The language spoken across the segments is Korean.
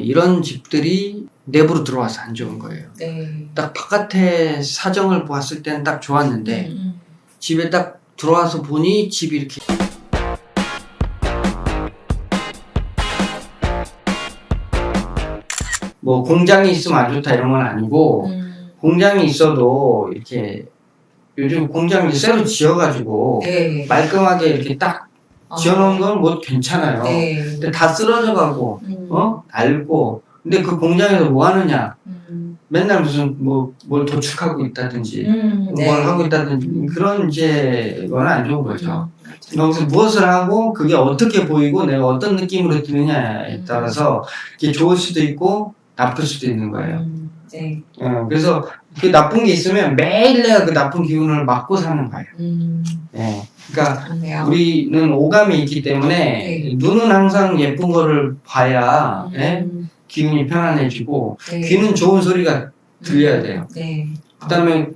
이런 집들이 내부로 들어와서 안 좋은 거예요. 네. 딱 바깥에 사정을 보았을 때는 딱 좋았는데 집에 딱 들어와서 보니 집이 이렇게 뭐 공장이 있으면 안 좋다 이런 건 아니고 공장이 있어도 이렇게 요즘 공장을 새로 지어가지고 네. 말끔하게 이렇게 딱 지어놓은 건 뭐 괜찮아요. 네. 근데 다 쓰러져가고 낡고 근데 그 공장에서 뭐 하느냐 맨날 무슨 뭘 도축하고 있다든지 네. 뭘 하고 있다든지 그런 이제 건 안 좋은 거죠. 그래서 무엇을 하고 그게 어떻게 보이고 내가 어떤 느낌으로 드느냐에 따라서 이게 좋을 수도 있고 나쁠 수도 있는 거예요. 네. 그래서 그 나쁜 게 있으면 매일 내가 그 나쁜 기운을 막고 사는 거예요. 네. 그러니까 그렇네요. 우리는 오감이 있기 때문에 네. 눈은 항상 예쁜 거를 봐야 기운이 편안해지고 네. 귀는 좋은 소리가 들려야 돼요. 네. 그 다음에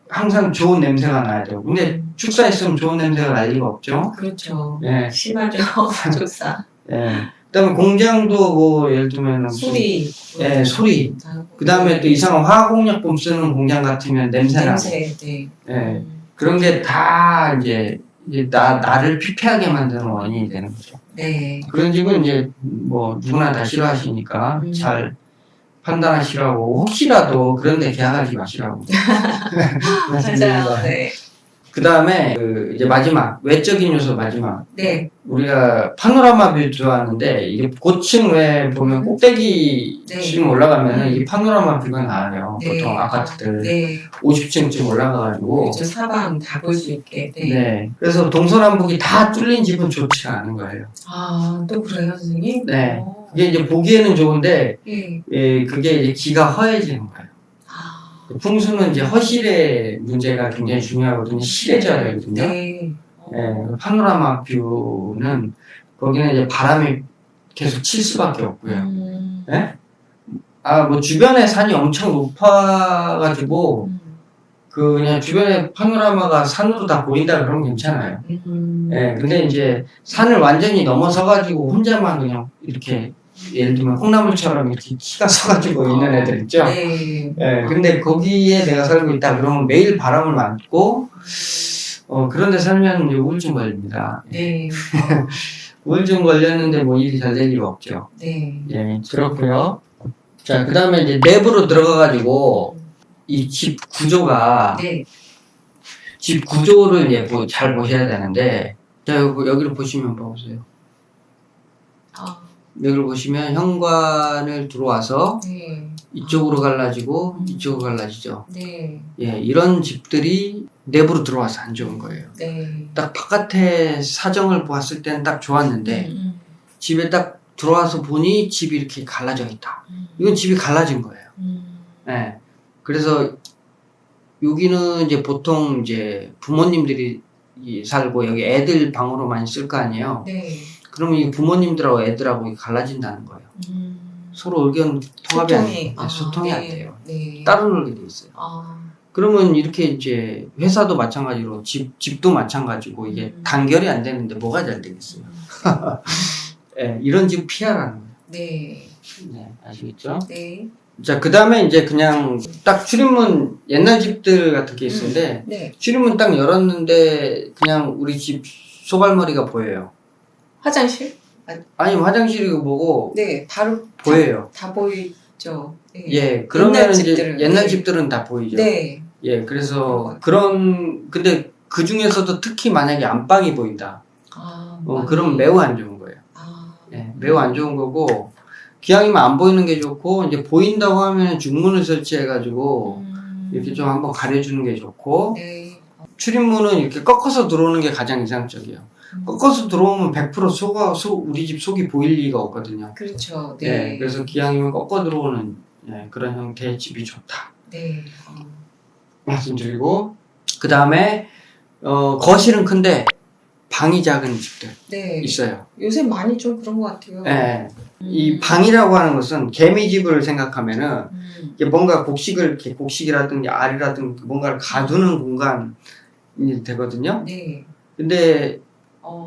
항상 좋은 냄새가 나야 되고 근데 축사했으면 좋은 냄새가 날 리가 없죠. 그렇죠. 예. 심하죠. 조사. 예. 그 다음에 공장도 뭐 예를 들면 소리. 예, 소리. 그 다음에 또 이상한 화학공약품 쓰는 공장 같으면 냄새 나고 냄새. 네. 예. 그런 게 다 이제 나를 피폐하게 만드는 원인이 되는 거죠. 네. 그런 집은 이제 뭐 누구나 다 싫어하시니까 잘 판단하시라고 혹시라도 그런데 계약하지 마시라고 맞아요. 네. 그 다음에 이제 마지막 외적인 요소 마지막 네. 우리가 파노라마 뷰 좋아하는데 이게 고층 왜 보면 꼭대기 네. 층 올라가면은 이 파노라마 뷰가 나와요. 네. 보통 아파트들 네. 50층쯤 올라가가지고 그렇죠. 사방 다 볼 수 있게. 네. 네. 그래서 동서남북이 다 뚫린 집은 좋지가 않은 거예요. 아, 또 그래요, 선생님? 네. 그게 이제 보기에는 좋은데 네. 그게 이제 기가 허해지는 거예요. 아, 풍수는 이제 허실의 문제가 굉장히 중요하거든요. 실해져야 되거든요. 네. 파노라마 뷰는 거기는 이제 바람이 계속 칠 수밖에 없고요. 예? 뭐 주변에 산이 엄청 높아가지고 그냥 주변에 파노라마가 산으로 다 보인다 그러면 괜찮아요. 예, 근데 이제 산을 완전히 넘어서가지고 혼자만 그냥 이렇게 예를 들면 콩나물처럼 이렇게 키가 서가지고 있는 애들 있죠. 네. 예, 근데 거기에 내가 살고 있다 그러면 매일 바람을 맞고 그런 데 살면 우울증 걸립니다. 네. 우울증 걸렸는데 뭐 일이 잘 될 리가 없죠. 네. 예, 그렇고요. 자, 그 다음에 이제 내부로 들어가가지고 이 집 구조가 네. 집 구조를 이제 잘 보셔야 되는데 자, 여기를 보시면 보세요. 아, 여기를 보시면 현관을 들어와서 네. 이쪽으로 갈라지고 이쪽으로 갈라지죠. 네. 예, 이런 집들이 내부로 들어와서 안 좋은 거예요. 네. 딱 바깥에 사정을 보았을 때는 딱 좋았는데 집에 딱 들어와서 보니 집이 이렇게 갈라져 있다. 이건 집이 갈라진 거예요. 예. 그래서 여기는 이제 보통 이제 부모님들이 살고 여기 애들 방으로 많이 쓸 거 아니에요. 네. 그러면 이 부모님들하고 애들하고 갈라진다는 거예요. 서로 의견 통합이 안 돼요. 소통이 안 돼요. 네. 따로 놀게 돼 있어요. 아, 그러면 이렇게 이제 회사도 마찬가지로 집도 마찬가지고 이게 단결이 안 되는데 뭐가 잘 되겠어요. 네, 이런 집 피하라는 거예요. 네. 네, 아시겠죠? 네. 자, 그 다음에 이제 그냥 딱 출입문 옛날 집들 같은 게 있는데 네. 출입문 딱 열었는데 그냥 우리 집 소발머리가 보여요. 화장실? 아니 화장실이고 뭐고 네. 바로 보여요. 다 보이죠. 네. 예, 그러면 이제 집들은. 옛날 네. 집들은 다 보이죠. 네. 예, 그래서 근데 그 중에서도 특히 만약에 안방이 보인다. 아, 그럼 매우 안 좋은 거예요. 아, 예, 매우 안 좋은 거고, 기왕이면 안 보이는 게 좋고, 이제 보인다고 하면 중문을 설치해가지고, 이렇게 좀 한번 가려주는 게 좋고, 네. 출입문은 이렇게 꺾어서 들어오는 게 가장 이상적이에요. 꺾어서 들어오면 100% 우리 집 속이 보일 리가 없거든요. 그렇죠. 네. 예, 그래서 기왕이면 꺾어 들어오는 그런 형태의 집이 좋다. 네. 말씀드리고, 그 다음에, 거실은 큰데, 방이 작은 집들 네. 있어요. 요새 많이 좀 그런 것 같아요. 예. 이 방이라고 하는 것은 개미집을 생각하면은, 이게 뭔가 곡식이라든지 알이라든지 뭔가를 가두는 공간이 되거든요. 네. 근데,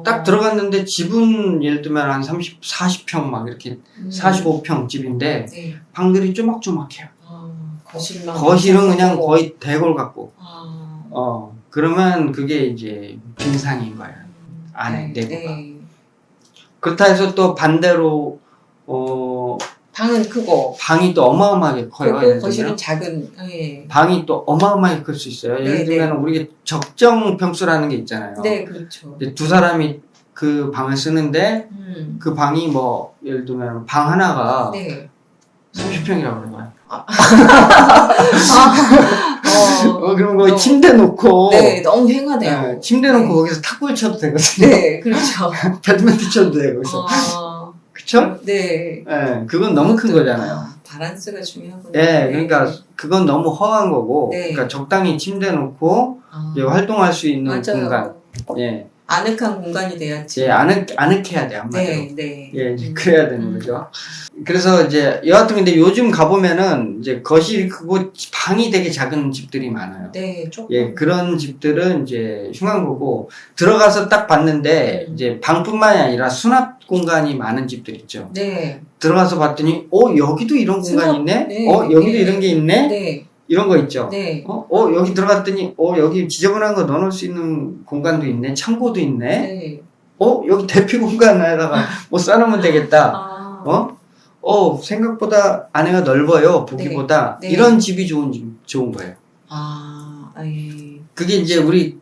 딱 들어갔는데 집은 예를 들면 한 40평 막 이렇게 45평 집인데 네. 방들이 쪼막쪼막해요. 거실만. 거실은 그냥 거의 대골 같고. 아. 그러면 그게 이제 빈상인 거예요. 안에 네. 내부가. 네. 그렇다 해서 또 반대로 방은 크고. 방이 또 어마어마하게 커요. 그리고 예를 거실은 들면. 작은. 네. 방이 또 어마어마하게 클 수 있어요. 네, 예를 들면 우리가 적정 평수라는 게 있잖아요. 네, 그렇죠. 이제 두 사람이 그 방을 쓰는데 그 방이 뭐 예를 들면 방 하나가 네. 30평이라고 그런 거야. 어, 그럼 거기 너무- 침대 놓고 네, 너무 횡하네요. 네, 침대 놓고 네. 거기서 탁구를 쳐도 되거든요. 네, 그렇죠. 배드민턴 쳐도 돼요. 거기서. 그쵸? 네. 네, 그건 너무 큰 거잖아요. 바란스가 중요하군요. 네, 그러니까 그건 너무 허한 거고, 네. 그러니까 적당히 침대 놓고 이제 활동할 수 있는 맞아요. 공간. 예, 아늑한 공간이 돼야지. 예, 아늑해야 돼, 한마디로. 네, 네. 예, 이제 그래야 되는 거죠. 그래서 이제 여하튼 근데 요즘 가보면은 이제 거실이 크고 방이 되게 작은 집들이 많아요. 네, 조금. 예, 그런 집들은 이제 흉한 거고, 들어가서 딱 봤는데, 이제 방뿐만이 아니라 수납 공간이 많은 집들 있죠. 네. 들어가서 봤더니, 여기도 이런 공간이 있네? 네, 여기도 네. 이런 게 있네? 네. 이런 거 있죠. 네. 여기 들어갔더니, 여기 지저분한 거 넣어놓을 수 있는 공간도 있네? 창고도 있네? 네. 여기 대피 공간에다가 뭐 써놓으면 되겠다. 생각보다 안에가 넓어요. 보기보다. 네. 이런 집이 좋은 거예요. 예. 그게 이제 우리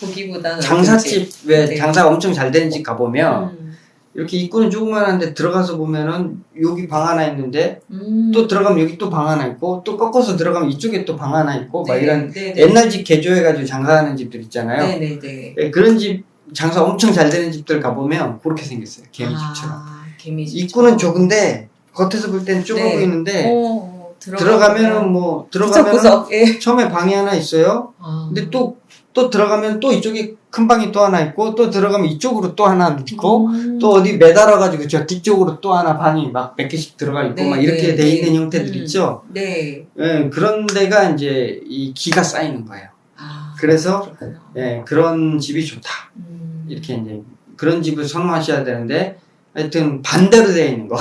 보기보다는 장사집 왜 네. 장사가 엄청 잘 되는 집 가보면 음. 이렇게 입구는 조그만한데 들어가서 보면은 여기 방 하나 있는데 음. 또 들어가면 여기 또 방 하나 있고 또 꺾어서 들어가면 이쪽에 또 방 하나 있고 막 네, 이런 네, 네. 옛날 집 개조해가지고 장사하는 집들 있잖아요. 네네네. 예, 그런 집 장사 엄청 잘 되는 집들 가보면 그렇게 생겼어요. 개미집처럼. 개미집. 입구는 좁은데 겉에서 볼 때는 좁아 네. 보이는데 들어가면은 들어가면은 구석구석. 예. 처음에 방이 하나 있어요. 근데 또 들어가면 또 이쪽에 큰 방이 또 하나 있고, 또 들어가면 이쪽으로 또 하나 있고, 또 어디 매달아가지고 저 뒤쪽으로 또 하나 방이 막 몇 개씩 들어가 있고, 네, 막 이렇게 네, 돼 있는 네. 형태들 있죠? 네. 예, 그런 데가 이제 이 기가 쌓이는 거예요. 그래서, 그렇구나. 예, 그런 집이 좋다. 이렇게 이제 그런 집을 선호하셔야 되는데, 하여튼 반대로 되어 있는 거,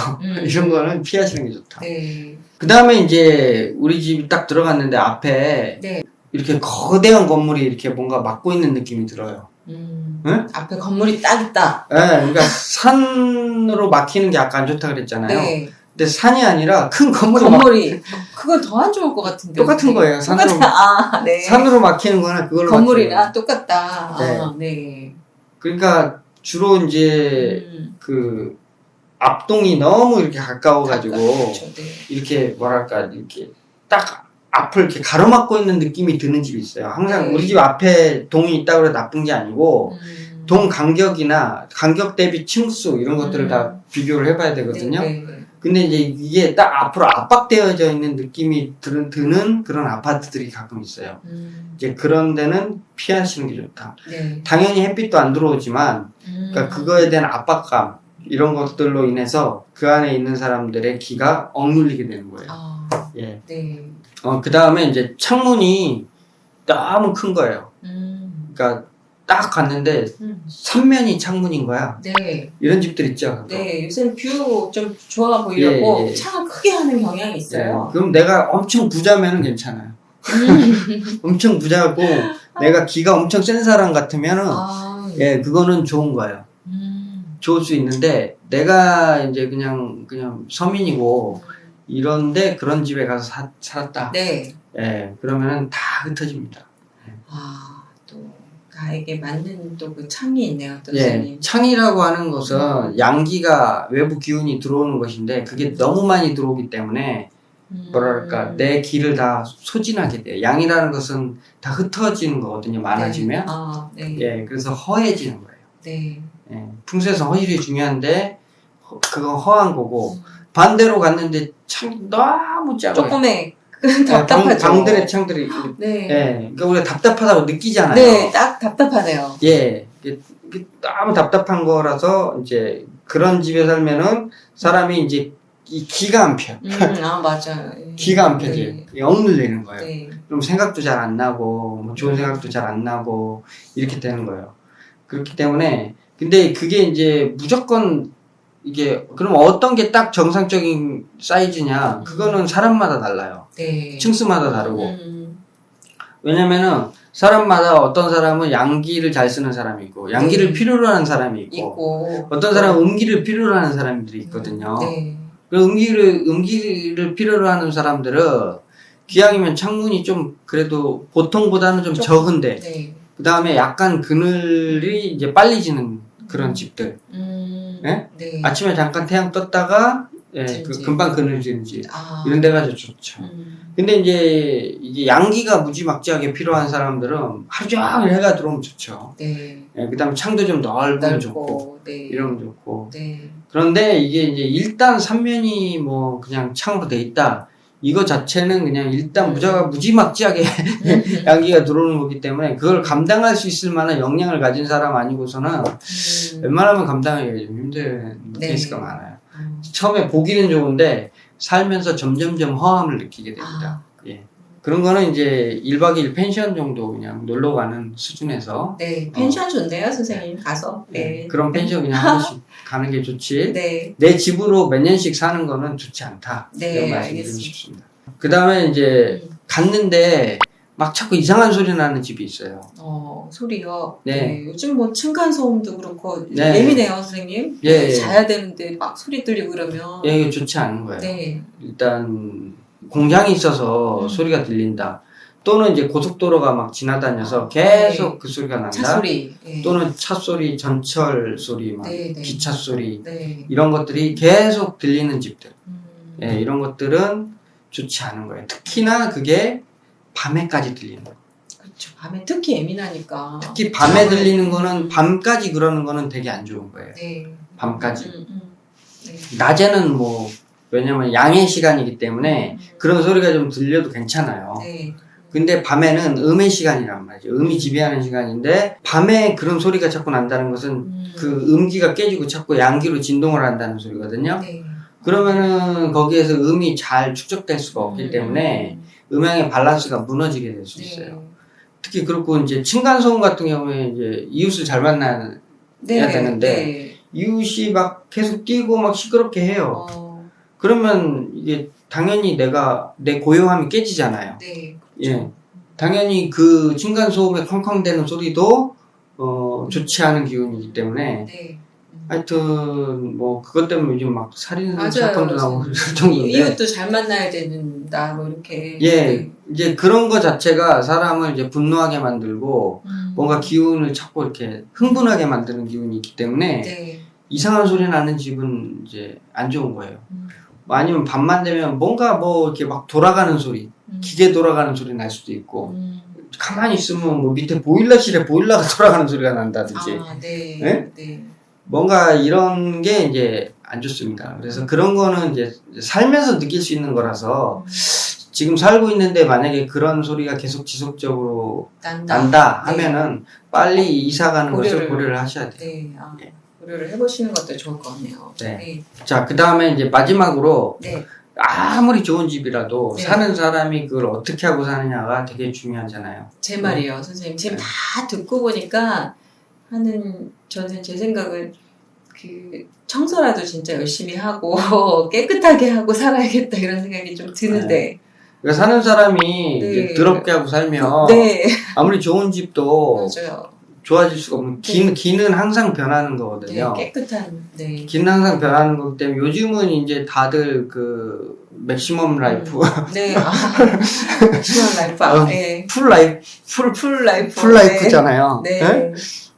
이런 거는 피하시는 게 좋다. 네. 그 다음에 이제 우리 집이 딱 들어갔는데 앞에 네. 이렇게 거대한 건물이 이렇게 뭔가 막고 있는 느낌이 들어요. 응? 앞에 건물이 딱 있다. 예, 그러니까 산으로 막히는 게 아까 안 좋다 그랬잖아요. 네. 근데 산이 아니라 큰 건물이 그건 더 안 좋을 것 같은데. 똑같은 거예요. 네. 산으로 막히는 거나 그걸로 건물이랑 똑같다. 네. 네. 그러니까 주로 이제 그 앞동이 너무 이렇게 가까워가지고 그렇죠. 네. 이렇게 뭐랄까 이렇게 딱 앞을 이렇게 가로막고 있는 느낌이 드는 집이 있어요. 항상 네. 우리 집 앞에 동이 있다고 해서 나쁜 게 아니고 동 간격이나 간격 대비 층수 이런 것들을 다 비교를 해봐야 되거든요. 네. 근데 이제 이게 딱 앞으로 압박되어져 있는 느낌이 드는 그런 아파트들이 가끔 있어요. 이제 그런 데는 피하시는 게 좋다. 네. 당연히 햇빛도 안 들어오지만, 그러니까 그거에 대한 압박감, 이런 것들로 인해서 그 안에 있는 사람들의 기가 억눌리게 되는 거예요. 예. 네. 그 다음에 이제 창문이 너무 큰 거예요. 그러니까 딱 갔는데 3면이 창문인 거야. 네. 이런 집들 있죠. 네. 요새는 뷰 좀 좋아 보이려고 예. 창을 크게 하는 경향이 있어요. 그럼 내가 엄청 부자면은 괜찮아요. 엄청 부자고 내가 기가 엄청 센 사람 같으면은 예, 그거는 좋은 거예요. 좋을 수 있는데 내가 이제 그냥 서민이고 이런데 그런 집에 가서 살았다. 네. 예, 그러면은 다 흩어집니다. 또 나에게 맞는 또 그 창이 있네요, 또 예, 선생님. 창이라고 하는 것은 양기가 외부 기운이 들어오는 것인데 그게 너무 많이 들어오기 때문에 뭐랄까 내 기를 다 소진하게 돼요. 양이라는 것은 다 흩어지는 거거든요. 많아지면. 네. 예, 그래서 허해지는 거예요. 네. 예, 풍수에서 허실이 중요한데 그건 허한 거고 반대로 갔는데 창이 너무 작아요. 조금의 답답하죠. 방들의 창들이 네. 예, 그러니까 우리가 답답하다고 느끼잖아요. 네, 딱 답답하네요. 예, 이게 너무 답답한 거라서 이제 그런 집에 살면은 사람이 이제 이 기가 안 펴. 맞아요. 기가 안 펴져요. 네. 억눌리는 거예요. 네. 좀 생각도 잘 안 나고, 뭐 좋은 생각도 잘 안 나고, 이렇게 되는 거예요. 그렇기 때문에 근데 그게 이제 무조건 이게 그럼 어떤 게 딱 정상적인 사이즈냐? 그거는 사람마다 달라요. 네. 층수마다 다르고. 왜냐면은 사람마다 어떤 사람은 양기를 잘 쓰는 사람이 있고 양기를 네. 필요로 하는 사람이 있고 어떤 사람은 음기를 필요로 하는 사람들이 있거든요. 네. 그 음기를 필요로 하는 사람들은 기왕이면 창문이 좀 그래도 보통보다는 좀 적은데 네. 그 다음에 약간 그늘이 이제 빨리 지는 그런 집들. 예? 네. 아침에 잠깐 태양 떴다가 예, 지는 집. 금방 그늘 지는 집. 아. 이런 데가 좋죠. 근데 이제 이게 양기가 무지막지하게 필요한 사람들은 하루 종일 해가 들어오면 좋죠. 네. 예, 그 다음에 창도 좀 넓으면 좋고, 넓고. 네. 이러면 좋고. 네. 그런데 이게 이제 일단 삼면이 뭐 그냥 창으로 돼 있다. 이거 자체는 그냥 일단 무지막지하게 양기가 들어오는 거기 때문에 그걸 감당할 수 있을 만한 역량을 가진 사람 아니고서는 웬만하면 감당하기가 좀 힘든 네. 케이스가 많아요. 처음에 보기는 좋은데 살면서 점점점 허함을 느끼게 됩니다. 예. 그런 거는 이제 1박 2일 펜션 정도 그냥 놀러 가는 수준에서 네. 펜션 좋네요, 선생님. 가서. 네. 그런 펜션 그냥 한 번씩 가는 게 좋지. 네. 내 집으로 몇 년씩 사는 거는 좋지 않다. 네, 이런 말씀 드리고 알겠습니다. 싶습니다. 그 다음에 이제 갔는데 막 자꾸 이상한 소리 나는 집이 있어요. 소리요. 네. 요즘 뭐 층간소음도 그렇고 네. 예민해요, 선생님. 예. 자야 되는데 막 소리 들리고 그러면. 예, 이게 좋지 않은 거예요. 네. 일단 공장이 있어서 소리가 들린다. 또는 이제 고속도로가 막 지나다녀서 계속 네. 그 소리가 난다. 차 소리. 네. 또는 차 소리, 전철 소리, 막 네, 네. 기차 소리 네. 이런 것들이 계속 들리는 집들. 음. 예, 이런 것들은 좋지 않은 거예요. 특히나 그게 밤에까지 들리는 거예요. 그렇죠. 밤에 특히 예민하니까. 특히 밤에 들리는 거는 밤까지 그러는 거는 되게 안 좋은 거예요. 네. 밤까지. 네. 낮에는 뭐 왜냐면 양의 시간이기 때문에 그런 소리가 좀 들려도 괜찮아요. 네. 근데 밤에는 음의 시간이란 말이죠. 음이 지배하는 시간인데 밤에 그런 소리가 자꾸 난다는 것은 그 음기가 깨지고 자꾸 양기로 진동을 한다는 소리거든요. 네. 그러면은 거기에서 음이 잘 축적될 수가 없기 때문에 음향의 밸런스가 무너지게 될 수 있어요. 특히 그렇고 이제 층간소음 같은 경우에 이제 이웃을 잘 만나야 네. 되는데 네. 이웃이 막 계속 뛰고 막 시끄럽게 해요. 그러면 이게 당연히 내 고요함이 깨지잖아요. 네. 예. 당연히 그 층간소음에 쾅쾅대는 소리도 좋지 않은 기운이기 때문에 네. 하여튼 뭐 그것 때문에 요즘 막 살인 맞아요. 사건도 나오고 그럴 정도인데 이웃도 잘 만나야 된다 뭐 이렇게. 예, 네. 이제 그런 거 자체가 사람을 이제 분노하게 만들고 뭔가 기운을 자꾸 이렇게 흥분하게 만드는 기운이 있기 때문에 네. 이상한 소리 나는 집은 이제 안 좋은 거예요. 아니면 밤만 되면 뭔가 뭐 이렇게 막 돌아가는 소리, 기계 돌아가는 소리 날 수도 있고 가만히 있으면 뭐 밑에 보일러실에 보일러가 돌아가는 소리가 난다든지 네. 네? 네. 뭔가 이런 게 이제 안 좋습니다. 그래서 그런 거는 이제 살면서 느낄 수 있는 거라서 지금 살고 있는데 만약에 그런 소리가 계속 지속적으로 난다 하면은 빨리 이사 가는 것을 고려를 하셔야 돼요. 네. 예. 고려를 해보시는 것도 좋을 것 같네요. 네. 네. 자, 그 다음에 이제 마지막으로 네. 아무리 좋은 집이라도 네. 사는 사람이 그걸 어떻게 하고 사느냐가 되게 중요하잖아요. 제 말이에요, 선생님. 지금 다 듣고 보니까 저는 제 생각은 그 청소라도 진짜 열심히 하고 깨끗하게 하고 살아야겠다 이런 생각이 좀 드는데. 그러니까 사는 사람이 네. 이제 더럽게 하고 살면 네. 아무리 좋은 집도 맞아요. 좋아질 수가 없는 기는 항상 변하는 거거든요. 네, 깨끗한. 네. 기는 항상 변하는 거기 때문에 요즘은 이제 다들 그 맥시멈 라이프 네. 맥시멈 라이프. 네. 풀 라이프. 풀 라이프잖아요. 네. 네?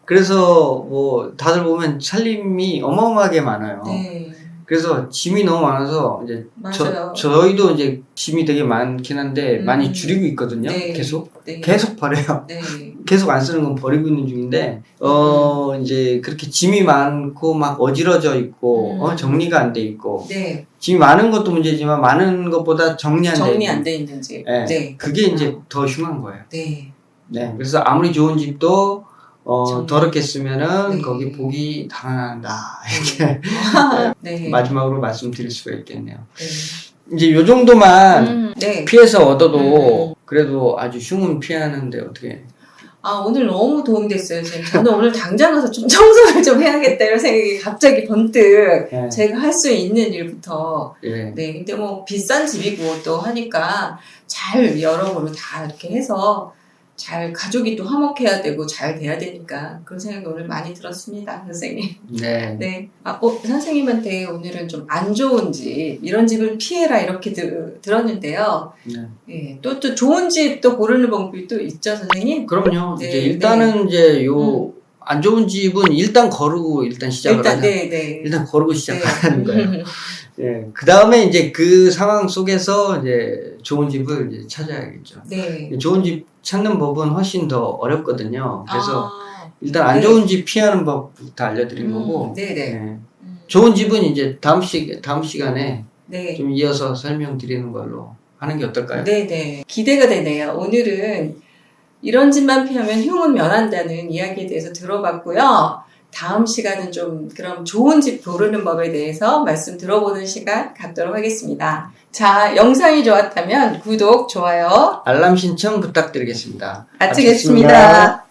그래서 뭐 다들 보면 살림이 어마어마하게 많아요. 네. 그래서 짐이 너무 많아서 이제 맞아요. 저희도 이제 짐이 되게 많긴 한데 많이 줄이고 있거든요. 네. 계속 네. 계속 버려요. 네. 계속 안 쓰는 건 버리고 있는 중인데 이제 그렇게 짐이 많고 막 어지러져 있고 정리가 안 돼 있고 네. 짐이 많은 것도 문제지만 많은 것보다 정리 안 돼 있는 집. 네. 네. 그게 이제 더 흉한 거예요. 네. 네. 그래서 아무리 좋은 집도 더럽게 쓰면은 네. 거기 복이 당한다. 이렇게 네. 마지막으로 말씀드릴 수가 있겠네요. 네. 이제 요 정도만 네. 피해서 얻어도 그래도 아주 흉은 피하는데 어떻게 오늘 너무 도움됐어요. 저는 오늘 당장 가서 좀 청소를 좀 해야겠다 이런 생각이 갑자기 번뜩 네. 제가 할 수 있는 일부터. 예. 네, 근데 뭐 비싼 집이고 또 하니까 잘 여러모로 다 이렇게 해서 잘 가족이 또 화목해야 되고 잘 돼야 되니까 그런 생각이 오늘 많이 들었습니다, 선생님. 네. 네. 선생님한테 오늘은 좀 안 좋은 집, 이런 집을 피해라 이렇게 들었는데요. 네. 예, 또 좋은 집 또 고르는 방법이 또 있죠, 선생님? 그럼요. 네, 이제 일단은 이제 요 안 좋은 집은 일단 거르고 일단 시작을 하자. 네. 일단 거르고 시작하는 거예요. 예. 그 다음에 이제 그 상황 속에서 이제 좋은 집을 이제 찾아야겠죠. 네. 좋은 집 찾는 법은 훨씬 더 어렵거든요. 그래서 일단 안 네. 좋은 집 피하는 법부터 알려드린 거고. 네네. 예. 좋은 집은 이제 다음 시간에 네. 좀 이어서 설명드리는 걸로 하는 게 어떨까요? 네네. 기대가 되네요. 오늘은 이런 집만 피하면 흉은 면한다는 이야기에 대해서 들어봤고요. 다음 시간은 좀 그럼 좋은 집 고르는 법에 대해서 말씀 들어보는 시간 갖도록 하겠습니다. 자, 영상이 좋았다면 구독, 좋아요, 알람 신청 부탁드리겠습니다. 마치겠습니다.